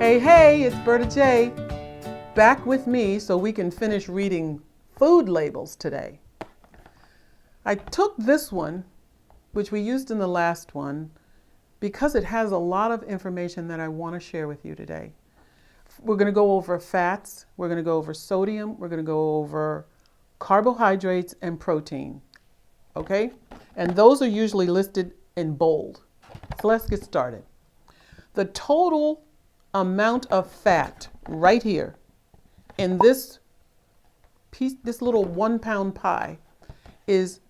Hey, it's Berta J. Back with me so we can finish reading food labels today. I took this one, which we used in the last one, because it has a lot of information that I want to share with you today. We're going to go over fats, we're going to go over sodium, we're going to go over carbohydrates and protein. Okay? And those are usually listed in bold. So let's get started. The total amount of fat right here in this piece, this little 1 pound pie, is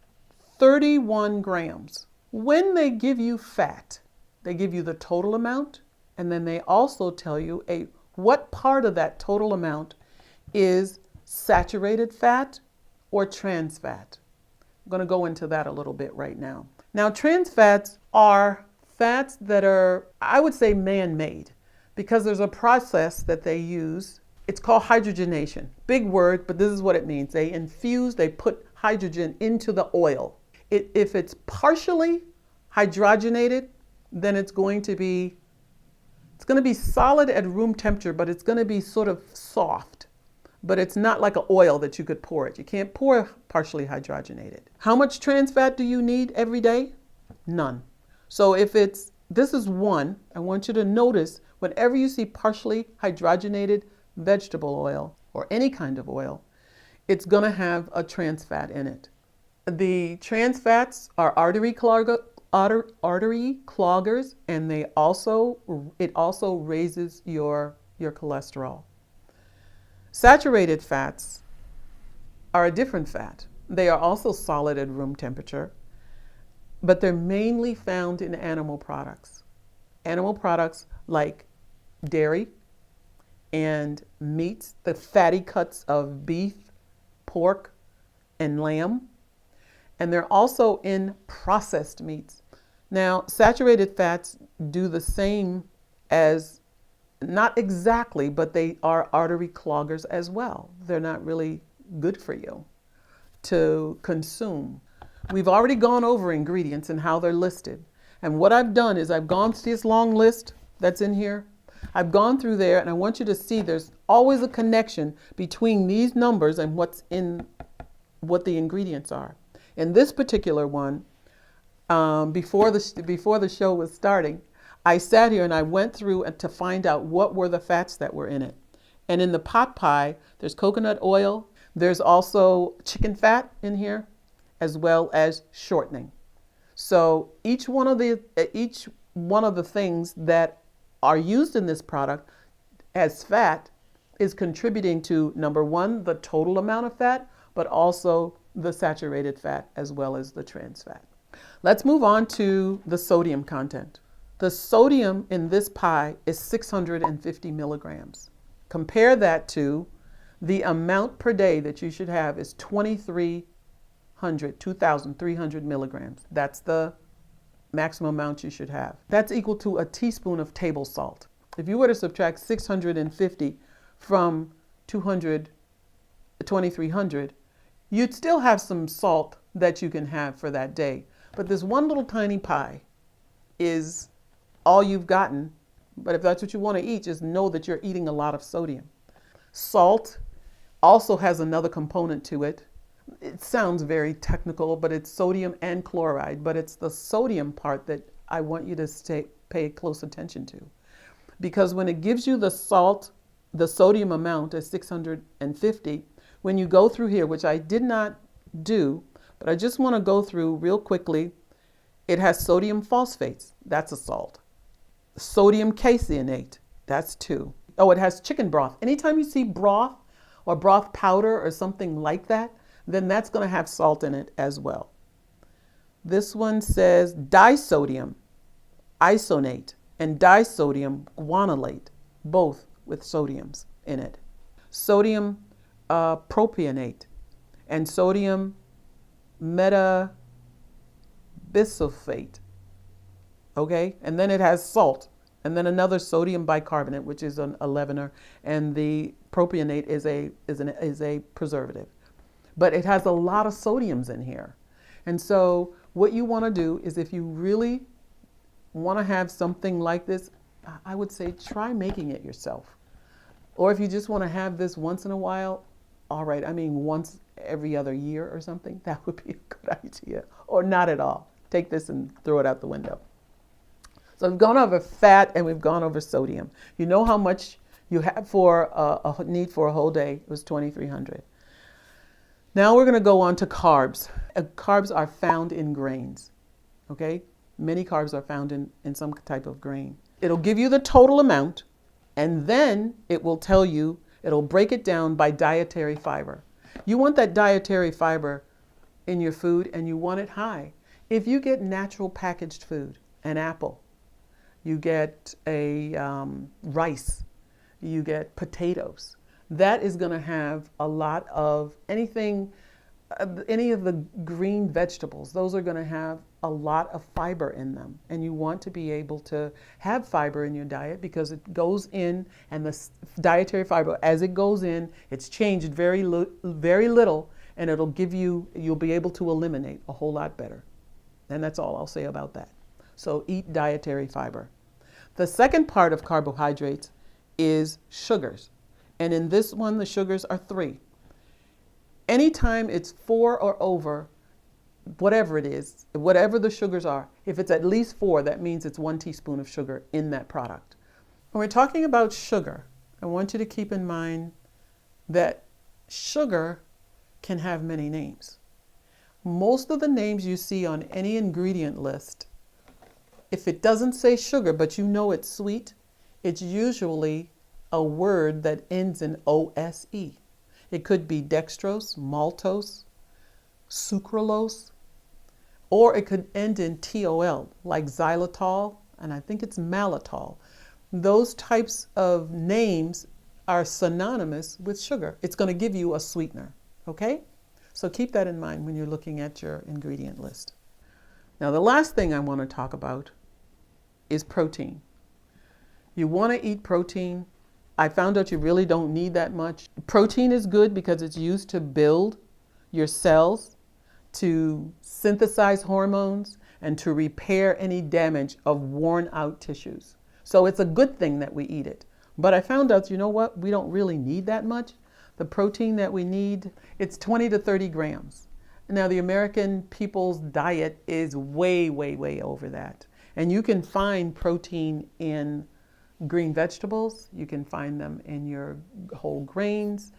31 grams. When they give you fat, they give you the total amount, and then they also tell you what part of that total amount is saturated fat or trans fat. I'm going to go into that a little bit right now. Now, trans fats are fats that are, I would say, man-made, because there's a process that they use. It's called hydrogenation. Big word, but this is what it means. They put hydrogen into the oil. If it's partially hydrogenated, then it's going to be solid at room temperature, but it's going to be sort of soft. But it's not like an oil that you could pour it. You can't pour partially hydrogenated. How much trans fat do you need every day? None. So this is one, I want you to notice whenever you see partially hydrogenated vegetable oil or any kind of oil, it's going to have a trans fat in it. The trans fats are artery cloggers, and it also raises your cholesterol. Saturated fats are a different fat. They are also solid at room temperature, but they're mainly found in animal products. Animal products like dairy and meats, the fatty cuts of beef, pork, and lamb. And they're also in processed meats. Now, saturated fats do the same as, not exactly, but they are artery cloggers as well. They're not really good for you to consume. We've already gone over ingredients and how they're listed. And what I've done is I've gone through this long list that's in here. I've gone through there, and I want you to see there's always a connection between these numbers and what the ingredients are. In this particular one, before the show was starting, I sat here and I went through to find out what were the fats that were in it. And in the pot pie, there's coconut oil. There's also chicken fat in here, as well as shortening. So each one of the things that are used in this product as fat is contributing to, number one, the total amount of fat, but also the saturated fat as well as the trans fat. Let's move on to the sodium content. The sodium in this pie is 650 milligrams. Compare that to the amount per day that you should have is 2,300 milligrams. That's the maximum amount you should have. That's equal to a teaspoon of table salt. If you were to subtract 650 from 2,300, you'd still have some salt that you can have for that day. But this one little tiny pie is all you've gotten. But if that's what you want to eat, just know that you're eating a lot of sodium. Salt also has another component to it. It sounds very technical, but it's sodium and chloride. But it's the sodium part that I want you to pay close attention to. Because when it gives you the salt, the sodium amount is 650, when you go through here, which I did not do, but I just want to go through real quickly, it has sodium phosphates. That's a salt. Sodium caseinate. That's 2. Oh, it has chicken broth. Anytime you see broth or broth powder or something like that, then that's going to have salt in it as well. This one says disodium isonate and disodium guanylate, both with sodiums in it. Sodium propionate and sodium metabisulfate. Okay, and then it has salt, and then another sodium bicarbonate, which is a leavener, and the propionate is a preservative. But it has a lot of sodiums in here. And so what you want to do is, if you really want to have something like this, I would say try making it yourself. Or if you just want to have this once in a while, all right, I mean once every other year or something, that would be a good idea. Or not at all. Take this and throw it out the window. So we've gone over fat and we've gone over sodium. You know how much you have for a need for a whole day. It was 2,300. Now we're going to go on to carbs. Carbs are found in grains. Okay? Many carbs are found in some type of grain. It'll give you the total amount, and then it will tell you, it'll break it down by dietary fiber. You want that dietary fiber in your food, and you want it high. If you get natural packaged food, an apple, you get a rice, you get potatoes, that is going to have a lot of anything, any of the green vegetables. Those are going to have a lot of fiber in them. And you want to be able to have fiber in your diet because it goes in, and the dietary fiber, as it goes in, it's changed very little, and it'll give you, you'll be able to eliminate a whole lot better. And that's all I'll say about that. So eat dietary fiber. The second part of carbohydrates is sugars. And in this one, the sugars are 3. Anytime it's 4 or over, whatever it is, whatever the sugars are, if it's at least 4, that means it's 1 teaspoon of sugar in that product. When we're talking about sugar, I want you to keep in mind that sugar can have many names. Most of the names you see on any ingredient list, if it doesn't say sugar, but you know it's sweet, it's usually a word that ends in O-S-E. It could be dextrose, maltose, sucralose, or it could end in T-O-L, like xylitol, and I think it's malitol. Those types of names are synonymous with sugar. It's going to give you a sweetener, okay? So keep that in mind when you're looking at your ingredient list. Now, the last thing I want to talk about is protein. You want to eat protein. I found out you really don't need that much. Protein is good because it's used to build your cells, to synthesize hormones, and to repair any damage of worn out tissues. So it's a good thing that we eat it. But I found out, you know what? We don't really need that much. The protein that we need, it's 20 to 30 grams. Now, the American people's diet is way, way, way over that. And you can find protein in green vegetables. You can find them in your whole grains.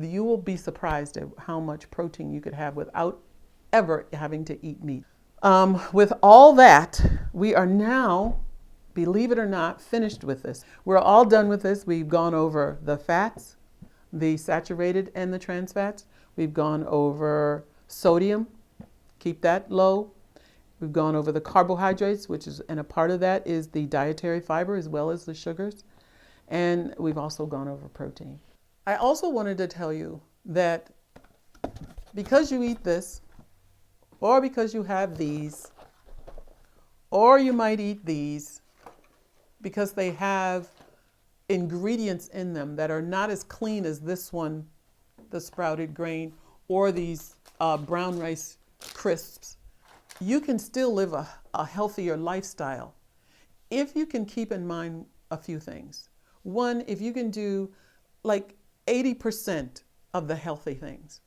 You will be surprised at how much protein you could have without ever having to eat meat. With all that, we are now, believe it or not, finished with this. We're all done with this. We've gone over the fats, the saturated and the trans fats. We've gone over sodium, keep that low. We've gone over the carbohydrates, and a part of that is the dietary fiber as well as the sugars. And we've also gone over protein. I also wanted to tell you that because you eat this, or because you have these, or you might eat these, because they have ingredients in them that are not as clean as this one, the sprouted grain, or these brown rice crisps, you can still live a healthier lifestyle if you can keep in mind a few things. One, if you can do like 80% of the healthy things,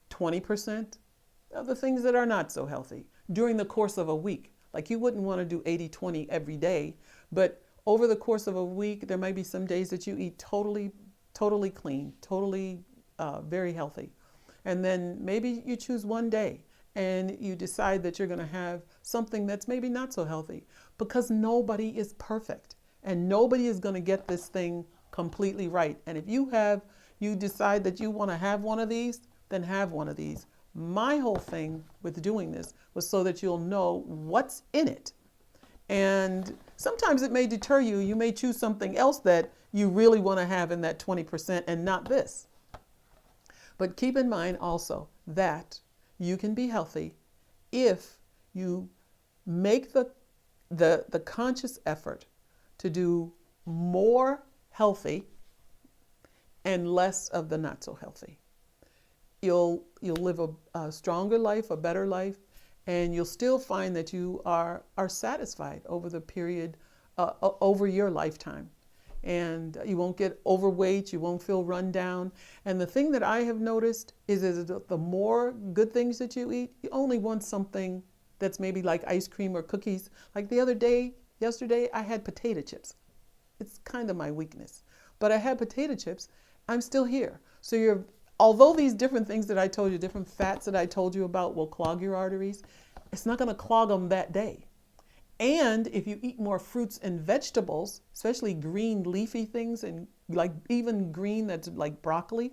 20% of the things that are not so healthy during the course of a week. Like you wouldn't want to do 80-20 every day, but over the course of a week, there might be some days that you eat totally clean, very healthy. And then maybe you choose one day and you decide that you're going to have something that's maybe not so healthy, because nobody is perfect and nobody is going to get this thing completely right. And if you decide that you want to have one of these, then have one of these. My whole thing with doing this was so that you'll know what's in it. And sometimes it may deter you. You may choose something else that you really want to have in that 20% and not this. But keep in mind also that you can be healthy if you make the conscious effort to do more healthy and less of the not so healthy. You'll live a stronger life, a better life, and you'll still find that you are satisfied over the period over your lifetime. And you won't get overweight, you won't feel run down. And the thing that I have noticed is the more good things that you eat, you only want something that's maybe like ice cream or cookies. Like yesterday, I had potato chips. It's kind of my weakness. But I had potato chips, I'm still here. So although these different things that I told you, different fats that I told you about will clog your arteries, it's not gonna clog them that day. And if you eat more fruits and vegetables, especially green leafy things, and like even green that's like broccoli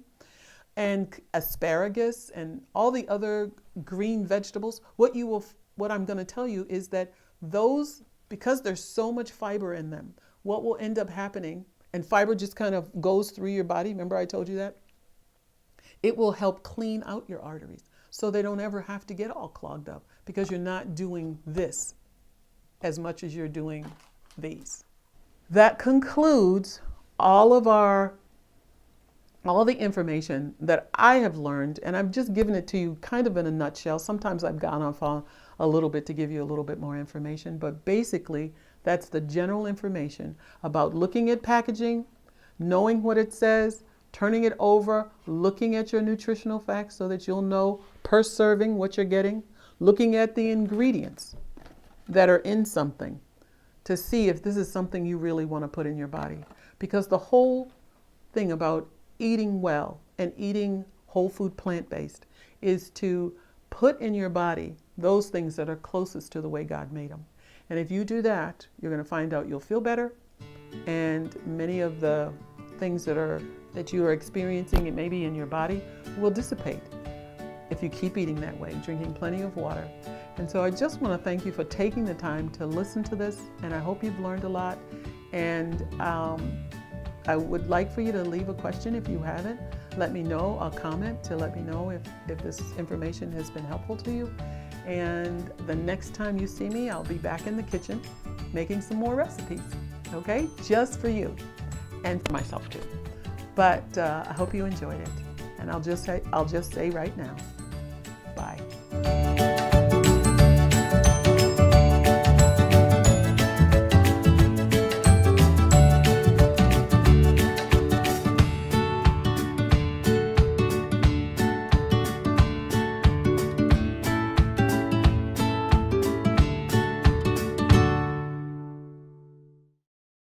and asparagus and all the other green vegetables, what I'm going to tell you is that those, because there's so much fiber in them, what will end up happening, and fiber just kind of goes through your body, remember I told you that? It will help clean out your arteries so they don't ever have to get all clogged up because you're not doing this as much as you're doing these. That concludes all the information that I have learned, and I've just given it to you kind of in a nutshell. Sometimes I've gone off on a little bit to give you a little bit more information, but basically that's the general information about looking at packaging, knowing what it says, turning it over, looking at your nutritional facts so that you'll know per serving what you're getting, looking at the ingredients that are in something to see if this is something you really want to put in your body. Because the whole thing about eating well and eating whole food plant-based is to put in your body those things that are closest to the way God made them. And if you do that, you're going to find out you'll feel better, and many of the things that you are experiencing maybe in your body will dissipate if you keep eating that way, drinking plenty of water. And so I just want to thank you for taking the time to listen to this, and I hope you've learned a lot. And I would like for you to leave a question if you haven't. Let me know, a comment to let me know if this information has been helpful to you. And the next time you see me, I'll be back in the kitchen making some more recipes, okay? Just for you and for myself too. But I hope you enjoyed it. And I'll just say right now, bye.